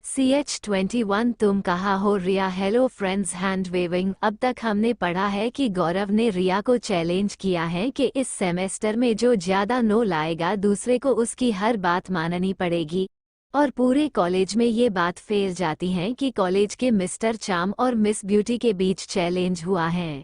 CH21 तुम कहाँ हो Riya. Hello friends, hand waving. अब तक हमने पढ़ा है कि गौरव ने रिया को चैलेंज किया है कि इस सेमेस्टर में जो ज्यादा नो लाएगा दूसरे को उसकी हर बात माननी पड़ेगी। और पूरे कॉलेज में ये बात फैल जाती है कि कॉलेज के मिस्टर चार्म और मिस ब्यूटी के बीच चैलेंज हुआ है।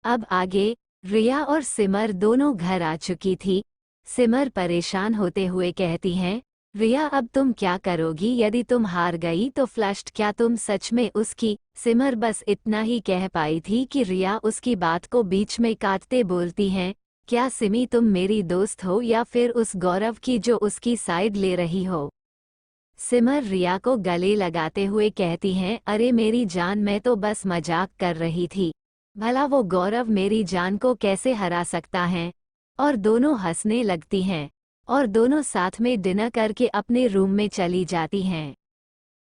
अब आगे रिया और सिमर दोनों घर आ चुकी थी। सिमर परेशान होते हुए कहती हैं, रिया अब तुम क्या करोगी यदि तुम हार गई तो फ्लश्ड क्या तुम सच में उसकी। सिमर बस इतना ही कह पाई थी कि रिया उसकी बात को बीच में काटते बोलती हैं, क्या सिमी तुम मेरी दोस्त हो या फिर उस गौरव की जो उसकी साइड ले रही हो। सिमर रिया को गले लगाते हुए कहती हैं, अरे मेरी जान मैं तो बस मजाक कर रही थी, भला वो गौरव मेरी जान को कैसे हरा सकता है। और दोनों हंसने लगती हैं और दोनों साथ में डिनर करके अपने रूम में चली जाती हैं।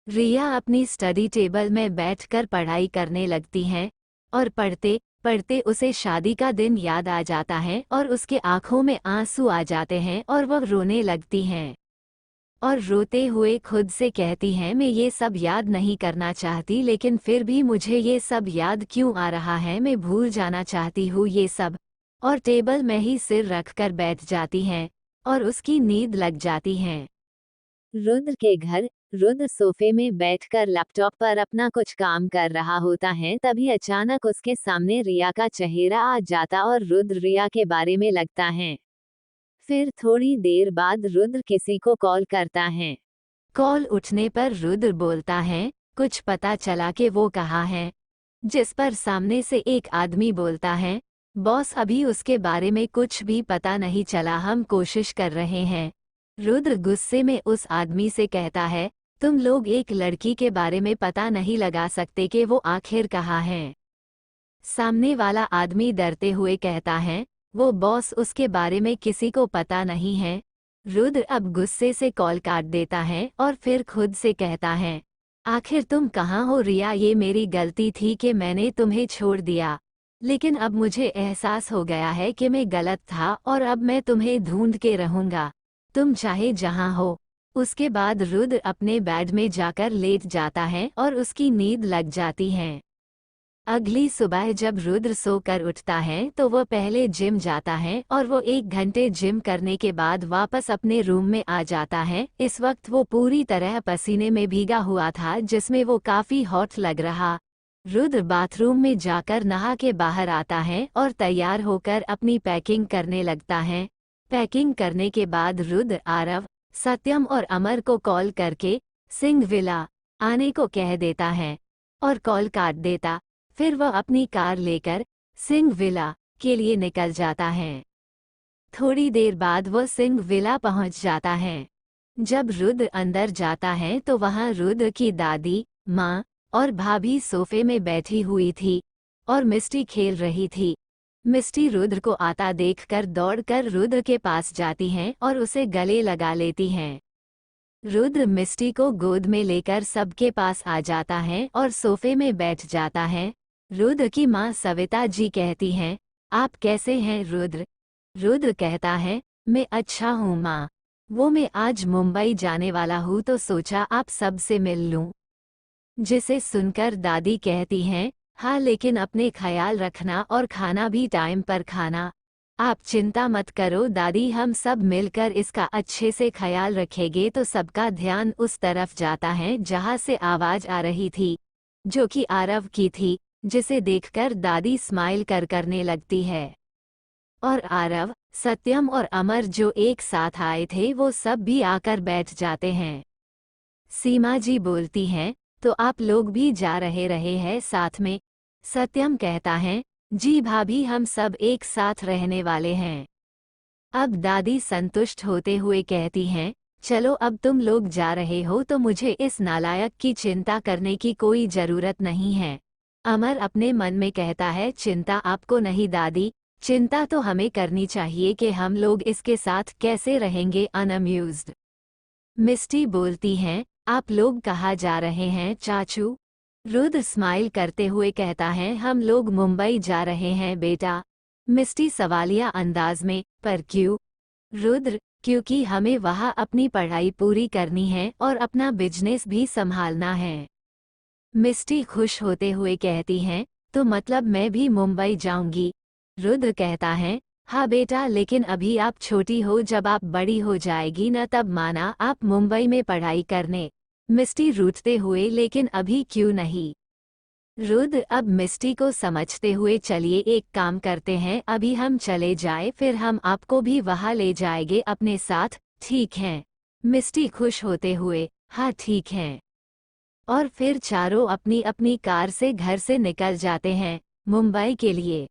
रिया अपनी स्टडी टेबल में बैठकर पढ़ाई करने लगती हैं और पढ़ते पढ़ते उसे शादी का दिन याद आ जाता है और उसके आंखों में आंसू आ जाते हैं और वह रोने लगती हैं और रोते हुए खुद से कहती हैं, मैं ये सब याद नहीं करना चाहती लेकिन फिर भी मुझे ये सब याद क्यों आ रहा है, मैं भूल जाना चाहती हूँ ये सब। और टेबल में ही सिर रखकर बैठ जाती हैं और उसकी नींद लग जाती है। रुद्र के घर रुद्र सोफे में बैठकर लैपटॉप पर अपना कुछ काम कर रहा होता है, तभी अचानक उसके सामने रिया का चेहरा आ जाता और रुद्र रिया के बारे में लगता है। फिर थोड़ी देर बाद रुद्र किसी को कॉल करता है। कॉल उठने पर रुद्र बोलता है, कुछ पता चला कि वो कहाँ है। जिस पर सामने से एक आदमी बोलता है, बॉस अभी उसके बारे में कुछ भी पता नहीं चला, हम कोशिश कर रहे हैं। रुद्र गुस्से में उस आदमी से कहता है, तुम लोग एक लड़की के बारे में पता नहीं लगा सकते कि वो आखिर कहाँ है। सामने वाला आदमी डरते हुए कहता है, वो बॉस उसके बारे में किसी को पता नहीं है। रुद्र अब गुस्से से कॉल काट देता है और फिर खुद से कहता है, आखिर तुम कहाँ हो रिया, ये मेरी गलती थी कि मैंने तुम्हें छोड़ दिया, लेकिन अब मुझे एहसास हो गया है कि मैं गलत था और अब मैं तुम्हें ढूंढ के रहूंगा, तुम चाहे जहाँ हो। उसके बाद रुद्र अपने बेड में जाकर लेट जाता है और उसकी नींद लग जाती है। अगली सुबह जब रुद्र सोकर उठता है तो वह पहले जिम जाता है और वो 1 घंटे जिम करने के बाद वापस अपने रूम में आ जाता है। इस वक्त वो पूरी तरह पसीने में भीगा हुआ था जिसमें वो काफी हॉट लग रहा। रुद्र बाथरूम में जाकर नहा के बाहर आता है और तैयार होकर अपनी पैकिंग करने लगता है। पैकिंग करने के बाद रुद्र आरव, सत्यम और अमर को कॉल करके सिंह विला आने को कह देता है और कॉल काट देता। फिर वह अपनी कार लेकर सिंह विला के लिए निकल जाता है। थोड़ी देर बाद वह सिंह विला पहुंच जाता है। जब रुद्र अंदर जाता है तो वहां रुद्र की दादी, माँ और भाभी सोफे में बैठी हुई थी और मिस्टी खेल रही थी। मिस्टी रुद्र को आता देखकर दौड़कर रुद्र के पास जाती हैं और उसे गले लगा लेती हैं। रुद्र मिस्टी को गोद में लेकर सबके पास आ जाता है और सोफे में बैठ जाता है। रुद्र की माँ सविता जी कहती हैं, आप कैसे हैं रुद्र। रुद्र कहता है, मैं अच्छा हूँ माँ, वो मैं आज मुंबई जाने वाला हूँ तो सोचा आप सबसे मिल लूँ। जिसे सुनकर दादी कहती हैं, हाँ लेकिन अपने ख्याल रखना और खाना भी टाइम पर खाना। आप चिंता मत करो दादी, हम सब मिलकर इसका अच्छे से ख्याल रखेंगे। तो सबका ध्यान उस तरफ जाता है जहाँ से आवाज आ रही थी, जो कि आरव की थी, जिसे देखकर दादी स्माइल करने लगती है। और आरव, सत्यम और अमर जो एक साथ आए थे वो सब भी आकर बैठ जाते हैं। सीमा जी बोलती हैं, तो आप लोग भी जा रहे हैं साथ में। सत्यम कहता है, जी भाभी हम सब एक साथ रहने वाले हैं। अब दादी संतुष्ट होते हुए कहती हैं, चलो अब तुम लोग जा रहे हो तो मुझे इस नालायक की चिंता करने की कोई जरूरत नहीं है। अमर अपने मन में कहता है, चिंता आपको नहीं दादी, चिंता तो हमें करनी चाहिए कि हम लोग इसके साथ कैसे रहेंगे अनअम्यूज्ड। मिस्टी बोलती हैं, आप लोग कहाँ जा रहे हैं चाचू। रुद्र स्माइल करते हुए कहता है, हम लोग मुंबई जा रहे हैं बेटा। मिस्टी सवालिया अंदाज में, पर क्यों। रुद्र, क्योंकि हमें वहाँ अपनी पढ़ाई पूरी करनी है और अपना बिजनेस भी संभालना है। मिस्टी खुश होते हुए कहती हैं, तो मतलब मैं भी मुंबई जाऊंगी। रुद्र कहता है, हाँ बेटा, लेकिन अभी आप छोटी हो, जब आप बड़ी हो जाएगी न तब माना आप मुंबई में पढ़ाई करने। मिस्टी रूठते हुए, लेकिन अभी क्यों नहीं। रुद्र अब मिस्टी को समझते हुए, चलिए एक काम करते हैं, अभी हम चले जाए, फिर हम आपको भी वहाँ ले जाएंगे अपने साथ, ठीक है। मिस्टी खुश होते हुए, हाँ ठीक है। और फिर चारों अपनी अपनी कार से घर से निकल जाते हैं मुंबई के लिए।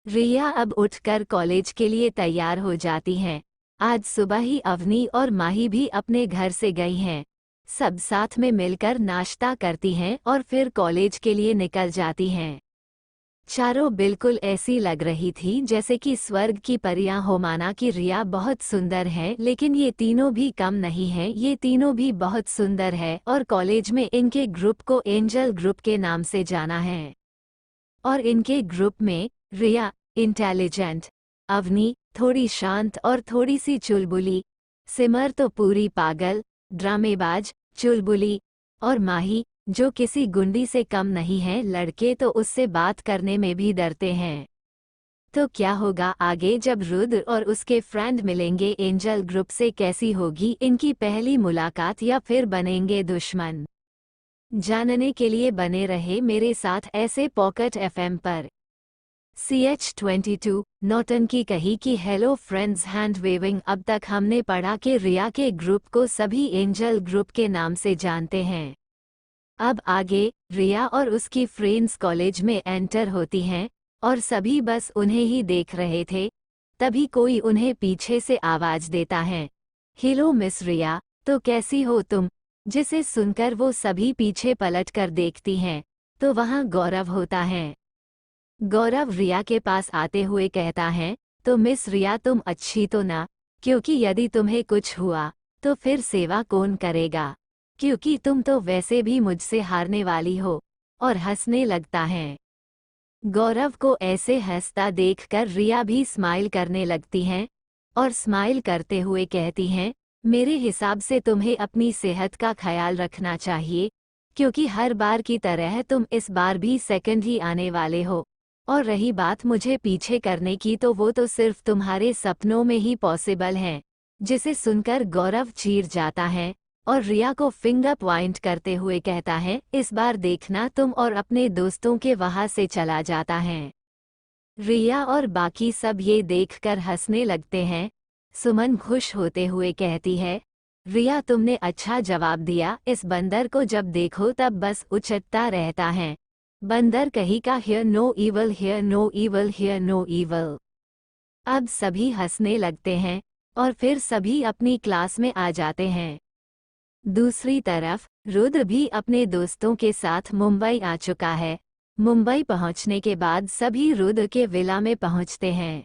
रिया अब उठकर कॉलेज के लिए तैयार हो जाती हैं। आज सुबह ही अवनी और माही भी अपने घर से गई हैं। सब साथ में मिलकर नाश्ता करती हैं और फिर कॉलेज के लिए निकल जाती हैं। चारों बिल्कुल ऐसी लग रही थी जैसे कि स्वर्ग की परियां हो। माना कि रिया बहुत सुंदर है, लेकिन ये तीनों भी कम नहीं हैं, ये तीनों भी बहुत सुंदर है और कॉलेज में इनके ग्रुप को एंजल ग्रुप के नाम से जाना है। और इनके ग्रुप में रिया इंटेलिजेंट, अवनी थोड़ी शांत और थोड़ी सी चुलबुली, सिमर तो पूरी पागल, ड्रामेबाज, चुलबुली, और माही जो किसी गुंडी से कम नहीं है। लड़के तो उससे बात करने में भी डरते हैं। तो क्या होगा आगे जब रुद्र और उसके फ्रेंड मिलेंगे एंजल ग्रुप से? कैसी होगी इनकी पहली मुलाकात, या फिर बनेंगे दुश्मन? जानने के लिए बने रहे मेरे साथ ऐसे पॉकेट एफएम पर। CH22 नौटंकी कही कि हेलो फ्रेंड्स, हैंड वेविंग। अब तक हमने पढ़ा कि रिया के ग्रुप को सभी एंजल ग्रुप के नाम से जानते हैं। अब आगे रिया और उसकी फ्रेंड्स कॉलेज में एंटर होती हैं और सभी बस उन्हें ही देख रहे थे। तभी कोई उन्हें पीछे से आवाज देता है, हेलो मिस रिया, तो कैसी हो तुम? जिसे सुनकर वो सभी पीछे पलट कर देखती हैं तो वहाँ गौरव होता है। गौरव रिया के पास आते हुए कहता है, तो मिस रिया तुम अच्छी तो ना? क्योंकि यदि तुम्हें कुछ हुआ तो फिर सेवा कौन करेगा? क्योंकि तुम तो वैसे भी मुझसे हारने वाली हो। और हंसने लगता है। गौरव को ऐसे हंसता देखकर रिया भी स्माइल करने लगती हैं और स्माइल करते हुए कहती हैं, मेरे हिसाब से तुम्हें अपनी सेहत का ख्याल रखना चाहिए, क्योंकि हर बार की तरह तुम इस बार भी सेकंड ही आने वाले हो। और रही बात मुझे पीछे करने की, तो वो तो सिर्फ तुम्हारे सपनों में ही पॉसिबल है। जिसे सुनकर गौरव चीर जाता है और रिया को फिंगर पॉइंट करते हुए कहता है, इस बार देखना तुम, और अपने दोस्तों के वहां से चला जाता है। रिया और बाकी सब ये देखकर हंसने लगते हैं। सुमन खुश होते हुए कहती है, रिया तुमने अच्छा जवाब दिया, इस बंदर को जब देखो तब बस उछटता रहता है। बंदर कहीं का, hear no evil, hear no evil, hear no evil. अब सभी हंसने लगते हैं और फिर सभी अपनी क्लास में आ जाते हैं। दूसरी तरफ रुद्र भी अपने दोस्तों के साथ मुंबई आ चुका है। मुंबई पहुंचने के बाद सभी रुद्र के विला में पहुंचते हैं,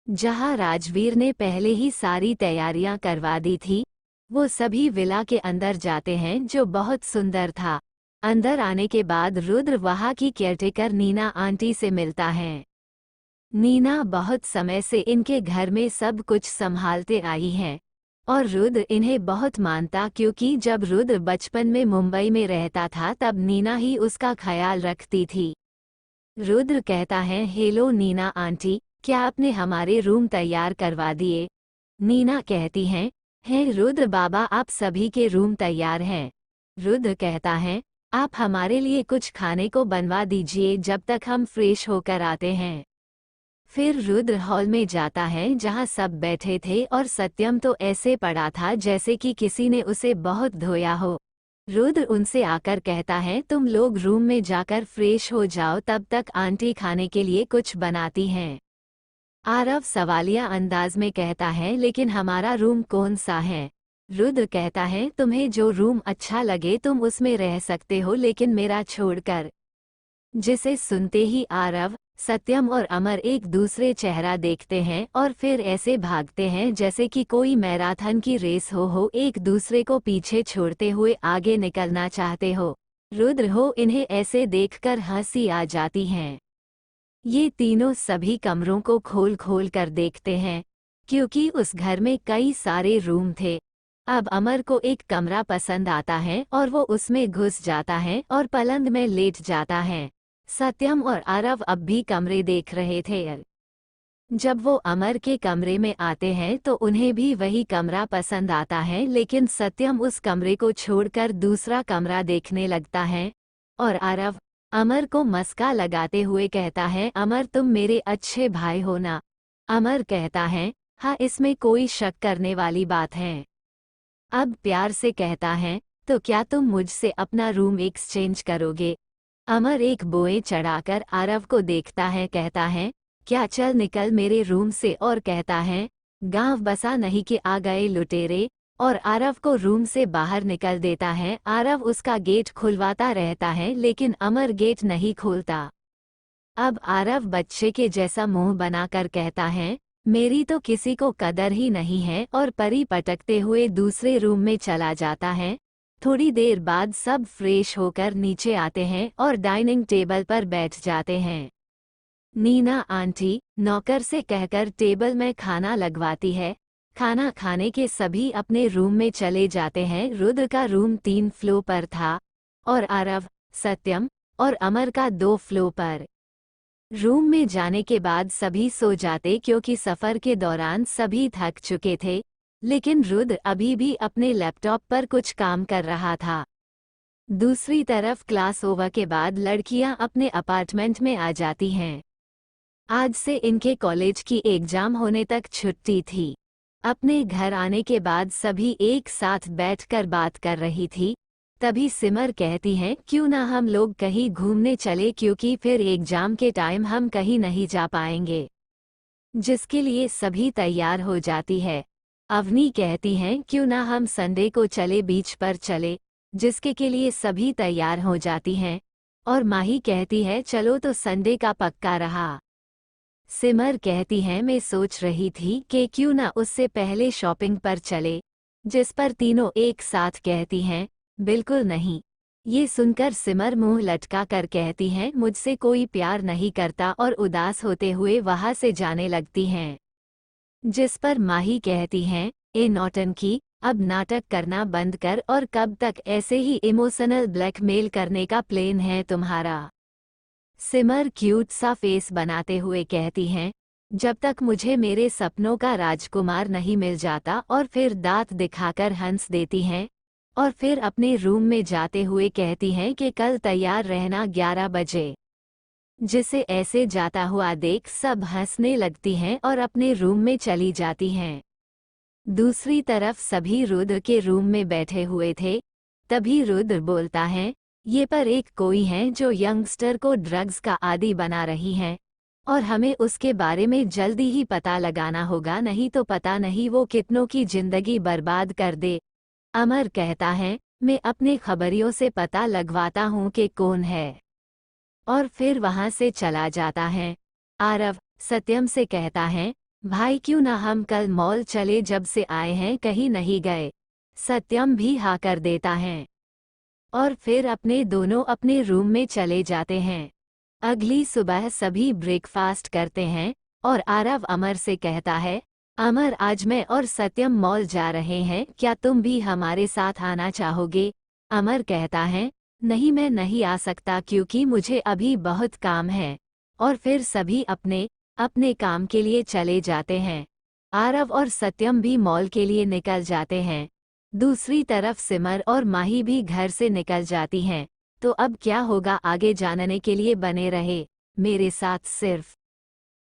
जहां राजवीर ने पहले ही सारी तैयारियां करवा दी थी। वो सभी विला के अंदर जाते हैं जो बहुत सुंदर था। अंदर आने के बाद रुद्र वहां की केयरटेकर नीना आंटी से मिलता है। नीना बहुत समय से इनके घर में सब कुछ संभालते आई हैं और रुद्र इन्हें बहुत मानता, क्योंकि जब रुद्र बचपन में मुंबई में रहता था तब नीना ही उसका ख्याल रखती थी। रुद्र कहता है, हेलो नीना आंटी, क्या आपने हमारे रूम तैयार करवा दिए? नीना कहती हैं, हे रुद्र बाबा, आप सभी के रूम तैयार हैं। रुद्र कहता है, आप हमारे लिए कुछ खाने को बनवा दीजिए जब तक हम फ्रेश होकर आते हैं। फिर रुद्र हॉल में जाता है जहां सब बैठे थे और सत्यम तो ऐसे पड़ा था जैसे कि किसी ने उसे बहुत धोया हो। रुद्र उनसे आकर कहता है, तुम लोग रूम में जाकर फ्रेश हो जाओ, तब तक आंटी खाने के लिए कुछ बनाती हैं। आरव सवालिया अंदाज में कहता है, लेकिन हमारा रूम कौन सा है? रुद्र कहता है, तुम्हें जो रूम अच्छा लगे तुम उसमें रह सकते हो, लेकिन मेरा छोड़कर। जिसे सुनते ही आरव, सत्यम और अमर एक दूसरे चेहरा देखते हैं और फिर ऐसे भागते हैं जैसे कि कोई मैराथन की रेस हो, एक दूसरे को पीछे छोड़ते हुए आगे निकलना चाहते हो। रुद्र हो इन्हें ऐसे देखकर हंसी आ जाती है। ये तीनों सभी कमरों को खोल खोल कर देखते हैं क्योंकि उस घर में कई सारे रूम थे। अब अमर को एक कमरा पसंद आता है और वो उसमें घुस जाता है और पलंग में लेट जाता है। सत्यम और आरव अब भी कमरे देख रहे थे। जब वो अमर के कमरे में आते हैं तो उन्हें भी वही कमरा पसंद आता है, लेकिन सत्यम उस कमरे को छोड़कर दूसरा कमरा देखने लगता है और आरव अमर को मस्का लगाते हुए कहता है, अमर तुम मेरे अच्छे भाई हो ना। अमर कहता है, हाँ इसमें कोई शक करने वाली बात है। अब प्यार से कहता है, तो क्या तुम मुझसे अपना रूम एक्सचेंज करोगे। अमर एक बोए चढ़ाकर आरव को देखता है, कहता है, क्या चल निकल मेरे रूम से, और कहता है, गांव बसा नहीं कि आ गए लुटेरे, और आरव को रूम से बाहर निकल देता है। आरव उसका गेट खुलवाता रहता है लेकिन अमर गेट नहीं खोलता। अब आरव बच्चे के जैसा मुंह बनाकर कहता है, मेरी तो किसी को कदर ही नहीं है, और परी पटकते हुए दूसरे रूम में चला जाता है। थोड़ी देर बाद सब फ्रेश होकर नीचे आते हैं और डाइनिंग टेबल पर बैठ जाते हैं। नीना आंटी नौकर से कहकर टेबल में खाना लगवाती है। खाना खाने के सभी अपने रूम में चले जाते हैं। रुद्र का रूम 3 फ्लोर पर था और आरव, सत्यम और अमर का 2 फ्लोर पर। रूम में जाने के बाद सभी सो जाते क्योंकि सफर के दौरान सभी थक चुके थे, लेकिन रुद्र अभी भी अपने लैपटॉप पर कुछ काम कर रहा था। दूसरी तरफ क्लास ओवर के बाद लड़कियां अपने अपार्टमेंट में आ जाती हैं। आज से इनके कॉलेज की एग्जाम होने तक छुट्टी थी। अपने घर आने के बाद सभी एक साथ बैठकर बात कर रही थी। तभी सिमर कहती हैं, क्यों ना हम लोग कहीं घूमने चले, क्योंकि फिर एग्जाम के टाइम हम कहीं नहीं जा पाएंगे। जिसके लिए सभी तैयार हो जाती है। अवनी कहती हैं, क्यों ना हम संडे को चले, बीच पर चले, जिसके के लिए सभी तैयार हो जाती हैं। और माही कहती है, चलो तो संडे का पक्का रहा। सिमर कहती हैं, मैं सोच रही थी कि क्यों ना उससे पहले शॉपिंग पर चले, जिस पर तीनों एक साथ कहती हैं, बिल्कुल नहीं। ये सुनकर सिमर मुंह लटका कर कहती हैं, मुझसे कोई प्यार नहीं करता, और उदास होते हुए वहां से जाने लगती हैं। जिस पर माही कहती हैं, ए नौटंकी, अब नाटक करना बंद कर, और कब तक ऐसे ही इमोशनल ब्लैकमेल करने का प्लान है तुम्हारा। सिमर क्यूट सा फेस बनाते हुए कहती हैं, जब तक मुझे मेरे सपनों का राजकुमार नहीं मिल जाता, और फिर दांत दिखाकर हंस देती हैं और फिर अपने रूम में जाते हुए कहती हैं कि कल तैयार रहना 11 बजे। जिसे ऐसे जाता हुआ देख सब हंसने लगती हैं और अपने रूम में चली जाती हैं। दूसरी तरफ सभी रुद्र के रूम में बैठे हुए थे। तभी रुद्र बोलता है, ये पर एक कोई है जो यंगस्टर को ड्रग्स का आदी बना रही है, और हमें उसके बारे में जल्दी ही पता लगाना होगा, नहीं तो पता नहीं वो कितनों की जिंदगी बर्बाद कर दे। अमर कहता है, मैं अपने खबरियों से पता लगवाता हूँ कि कौन है, और फिर वहां से चला जाता है। आरव सत्यम से कहता है, भाई क्यों ना हम कल मॉल चले, जब से आए हैं कहीं नहीं गए। सत्यम भी हाँ कर देता है और फिर दोनों अपने रूम में चले जाते हैं। अगली सुबह सभी ब्रेकफास्ट करते हैं और आरव अमर से कहता है, अमर आज मैं और सत्यम मॉल जा रहे हैं, क्या तुम भी हमारे साथ आना चाहोगे। अमर कहता है, नहीं मैं नहीं आ सकता क्योंकि मुझे अभी बहुत काम है, और फिर सभी अपने अपने काम के लिए चले जाते हैं। आरव और सत्यम भी मॉल के लिए निकल जाते हैं। दूसरी तरफ सिमर और माही भी घर से निकल जाती हैं। तो अब क्या होगा आगे जानने के लिए बने रहे मेरे साथ सिर्फ